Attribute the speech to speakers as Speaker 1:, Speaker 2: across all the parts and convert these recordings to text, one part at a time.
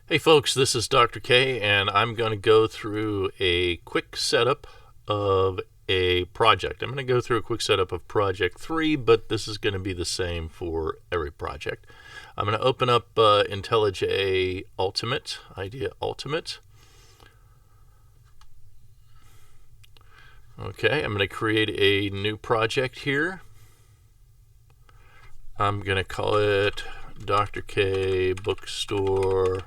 Speaker 1: Hey folks, this is Dr. K, and I'm going to go through a quick setup of a project. I'm going to go through a quick setup of project 3, but this is going to be the same for every project. I'm going to open up IntelliJ Ultimate, IDEA Ultimate. Okay, I'm going to create a new project here. I'm going to call it Dr. K Bookstore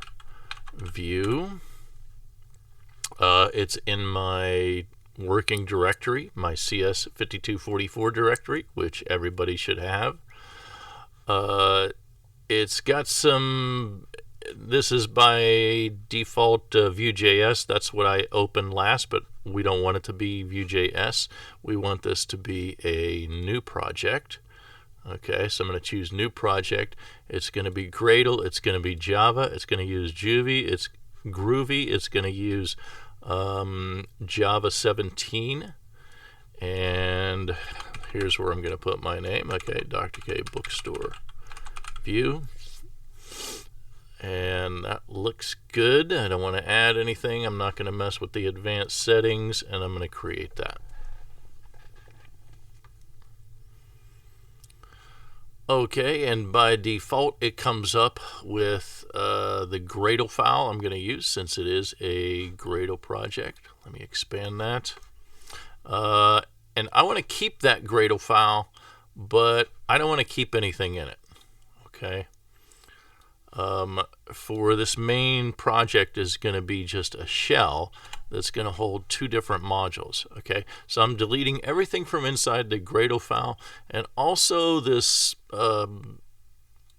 Speaker 1: View. It's in my working directory, my CS5244 directory, which everybody should have. It's got some, this is by default Vue.js. That's what I opened last, but we don't want it to be Vue.js. We want this to be a new project. Okay, so I'm going to choose new project. It's going to be Gradle. It's going to be Java. It's going to use Juvie. It's Groovy. It's going to use Java 17. And here's where I'm going to put my name. Okay, Dr. K Bookstore View. And that looks good. I don't want to add anything. I'm not going to mess with the advanced settings, and I'm going to create that. Okay, and by default it comes up with the Gradle file I'm going to use since it is a Gradle project. Let me expand that. And I want to keep that Gradle file, but I don't want to keep anything in it. Okay. For this main project is going to be just a shell that's going to hold two different modules. Okay, so I'm deleting everything from inside the Gradle file, and also this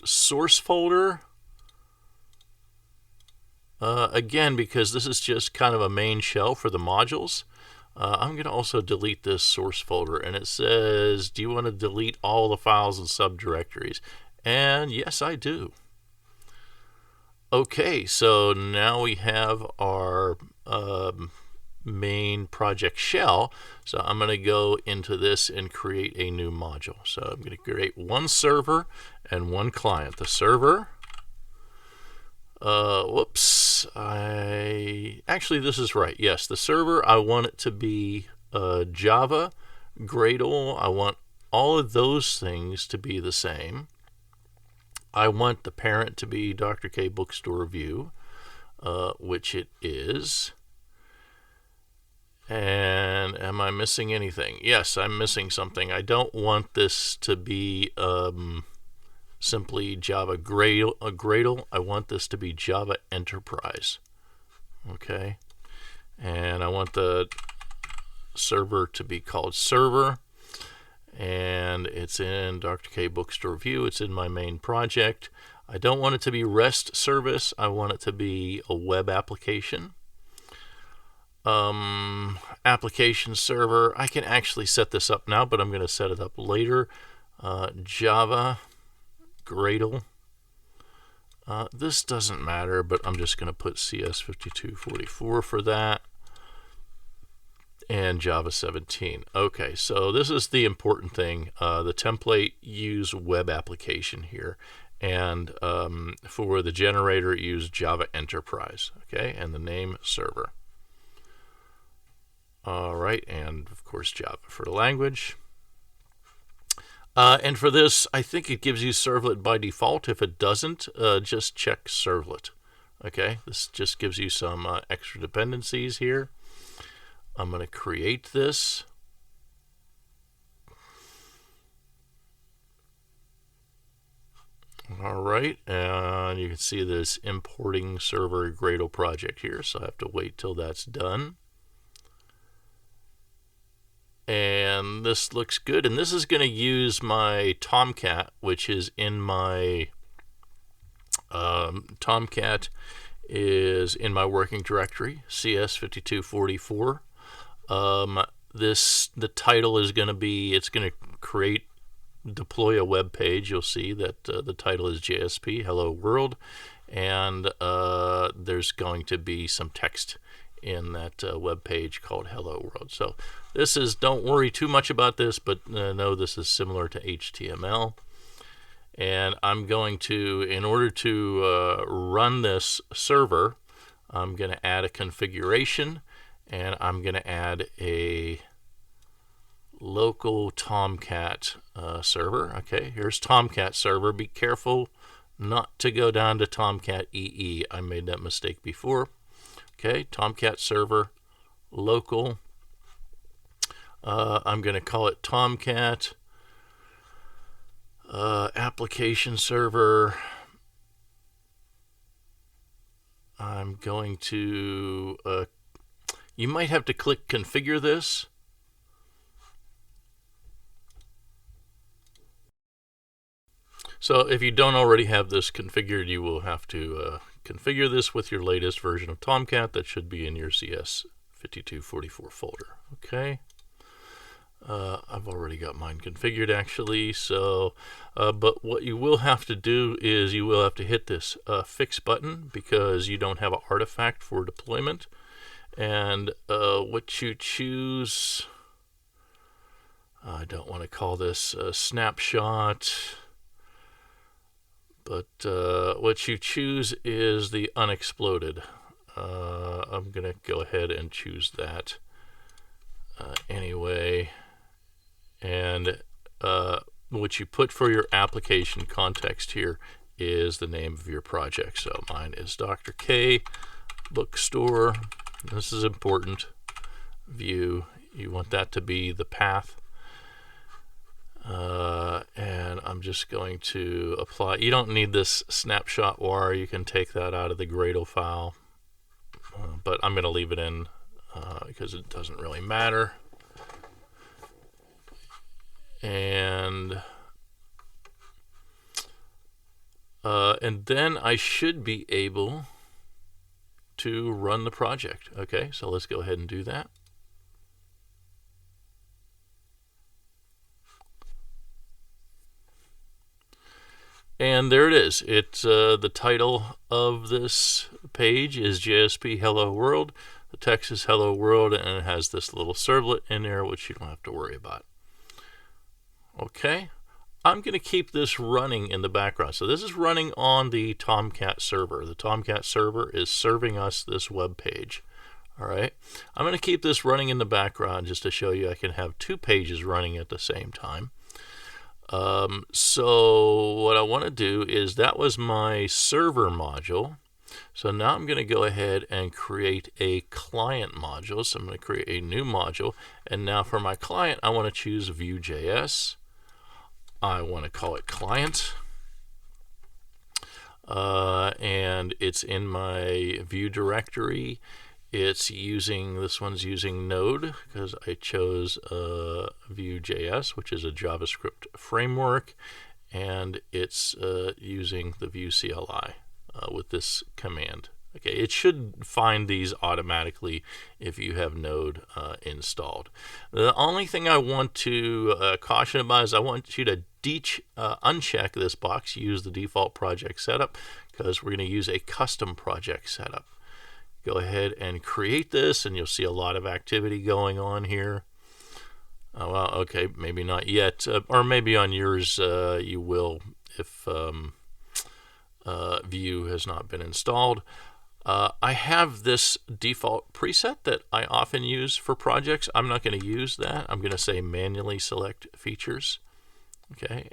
Speaker 1: source folder. Again, because this is just kind of a main shell for the modules, I'm going to also delete this source folder. And it says, do you want to delete all the files and subdirectories? And yes, I do. Okay, so now we have our main project shell. So I'm going to go into this and create a new module. So I'm going to create one server and one client. The server, actually this is right. Yes, the server, I want it to be Java, Gradle. I want all of those things to be the same. I want the parent to be Dr. K Bookstore View, which it is. And am I missing anything? Yes, I'm missing something. I don't want this to be simply Java Gradle. I want this to be Java Enterprise. Okay. And I want the server to be called server. And it's in Dr. K Bookstore View. It's in my main project. I don't want it to be REST service. I want it to be a web application. Application server. I can actually set this up now, but I'm going to set it up later. Java Gradle. This doesn't matter, but I'm just going to put CS5244 for that. And Java 17. Okay, so this is the important thing. The template use web application here, and for the generator use Java Enterprise. Okay, and the name server. All right, and of course Java for the language. And for this, I think it gives you servlet by default. If it doesn't, just check servlet. Okay, this just gives you some extra dependencies here. I'm going to create this. All right, and you can see this importing server Gradle project here, so I have to wait till that's done. And this looks good, and this is going to use my Tomcat, which is in my Tomcat is in my working directory, CS5244. The title is going to be, it's going to deploy a web page. You'll see that the title is JSP Hello World, and there's going to be some text in that web page called Hello World. So this is, don't worry too much about this, but know this is similar to HTML. And I'm going to, in order to run this server, I'm going to add a configuration, and I'm going to add a local Tomcat server. Okay, here's Tomcat server. Be careful not to go down to Tomcat EE. I made that mistake before. Okay, Tomcat server, local. I'm going to call it Tomcat application server. I'm going to, you might have to click configure this. So if you don't already have this configured, you will have to configure this with your latest version of Tomcat. That should be in your CS5244 folder. Okay. I've already got mine configured actually. So, but what you will have to do is you will have to hit this fix button because you don't have an artifact for deployment. And what you choose, I don't want to call this a snapshot. But what you choose is the unexploded. I'm going to go ahead and choose that anyway. And what you put for your application context here is the name of your project. So mine is Dr. K Bookstore. This is important. View, you want that to be the path. And I'm just going to apply. You don't need this snapshot war. You can take that out of the Gradle file, but I'm going to leave it in because it doesn't really matter. And then I should be able to run the project. Okay, so let's go ahead and do that. And there it is. It's the title of this page is JSP Hello World. The text is Hello World, and it has this little servlet in there, which you don't have to worry about. Okay, I'm going to keep this running in the background. So this is running on the Tomcat server. The Tomcat server is serving us this web page. All right, I'm going to keep this running in the background just to show you I can have two pages running at the same time. So what I want to do is that was my server module. So now I'm going to go ahead and create a client module. So I'm going to create a new module. And now for my client, I want to choose Vue.js. I want to call it client. And it's in my Vue directory. It's using, this one's using Node because I chose Vue.js, which is a JavaScript framework, and it's using the Vue CLI with this command. Okay, it should find these automatically if you have Node installed. The only thing I want to caution about is I want you to uncheck this box, use the default project setup, because we're going to use a custom project setup. Go ahead and create this, and you'll see a lot of activity going on here. Oh, well, okay, maybe not yet, or maybe on yours you will if Vue has not been installed. I have this default preset that I often use for projects. I'm not going to use that. I'm going to say manually select features. Okay.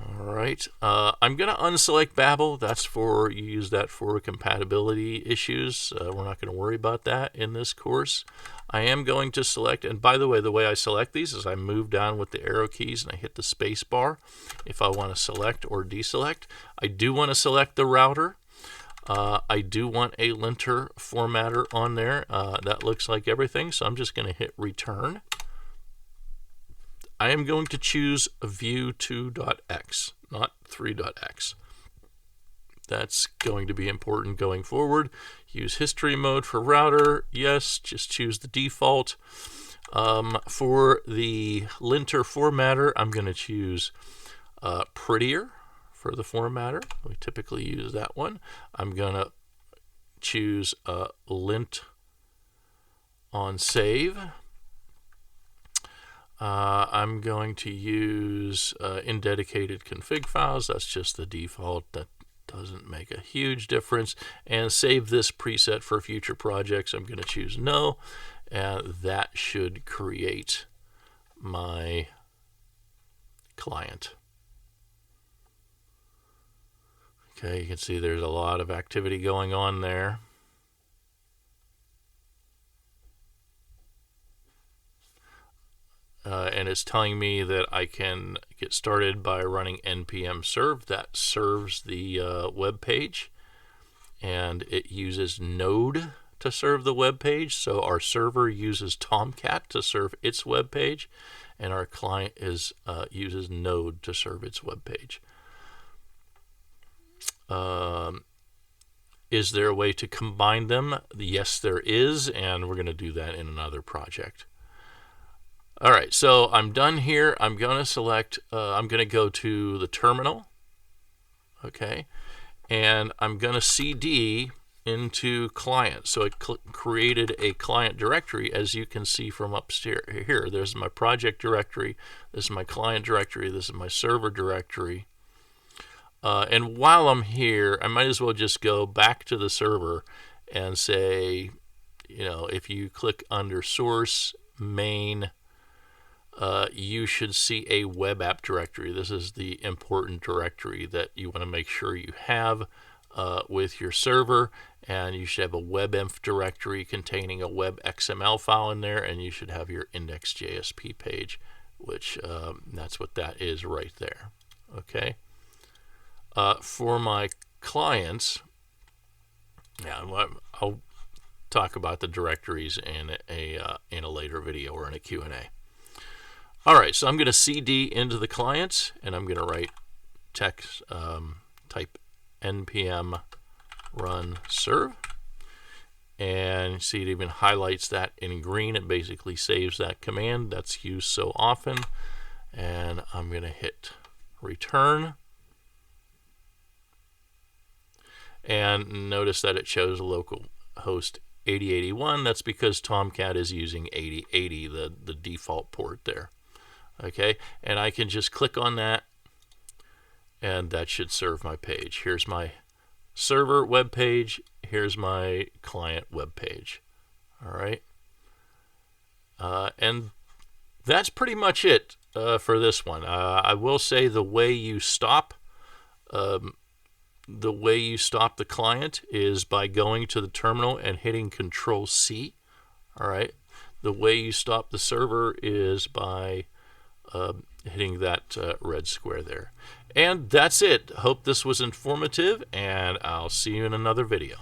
Speaker 1: All right, I'm going to unselect Babel. That's for, you use that for compatibility issues. We're not going to worry about that in this course. I am going to select, and by the way I select these is I move down with the arrow keys and I hit the space bar if I want to select or deselect. I do want to select the router. I do want a linter formatter on there. That looks like everything, so I'm just going to hit return. I am going to choose Vue 2.x, not 3.x. That's going to be important going forward. Use history mode for router. Yes, just choose the default. For the linter formatter, I'm going to choose prettier for the formatter. We typically use that one. I'm going to choose lint on save. I'm going to use indedicated config files. That's just the default. That doesn't make a huge difference. And save this preset for future projects. I'm going to choose no, and that should create my client. Okay, you can see there's a lot of activity going on there. And it's telling me that I can get started by running npm serve. That serves the web page, and it uses Node to serve the web page. So our server uses Tomcat to serve its web page, and our client uses Node to serve its web page. Is there a way to combine them? Yes, there is, and we're going to do that in another project. All right, so I'm done here. I'm going to select, I'm going to go to the terminal, okay, and I'm going to cd into client. So it created a client directory, as you can see from upstairs here. There's my project directory, this is my client directory, this is my server directory. And while I'm here, I might as well just go back to the server and say, you know, if you click under source, main, you should see a web app directory. This is the important directory that you want to make sure you have with your server, and you should have a webinf directory containing a web XML file in there, and you should have your index.jsp page, which that's what that is right there. Okay. For my clients, yeah, I'll talk about the directories in a later video or in a Q&A. All right, so I'm going to cd into the clients, and I'm going to write text, type npm run serve, and see it even highlights that in green. It basically saves that command that's used so often, and I'm going to hit return. And notice that it shows a local host 8081. That's because Tomcat is using 8080, the default port there. Okay, and I can just click on that, and that should serve my page. Here's my server web page. Here's my client web page. All right, and that's pretty much it for this one. I will say the way you stop the client is by going to the terminal and hitting Control-C. All right. The way you stop the server is by hitting that red square there. And that's it. Hope this was informative, and I'll see you in another video.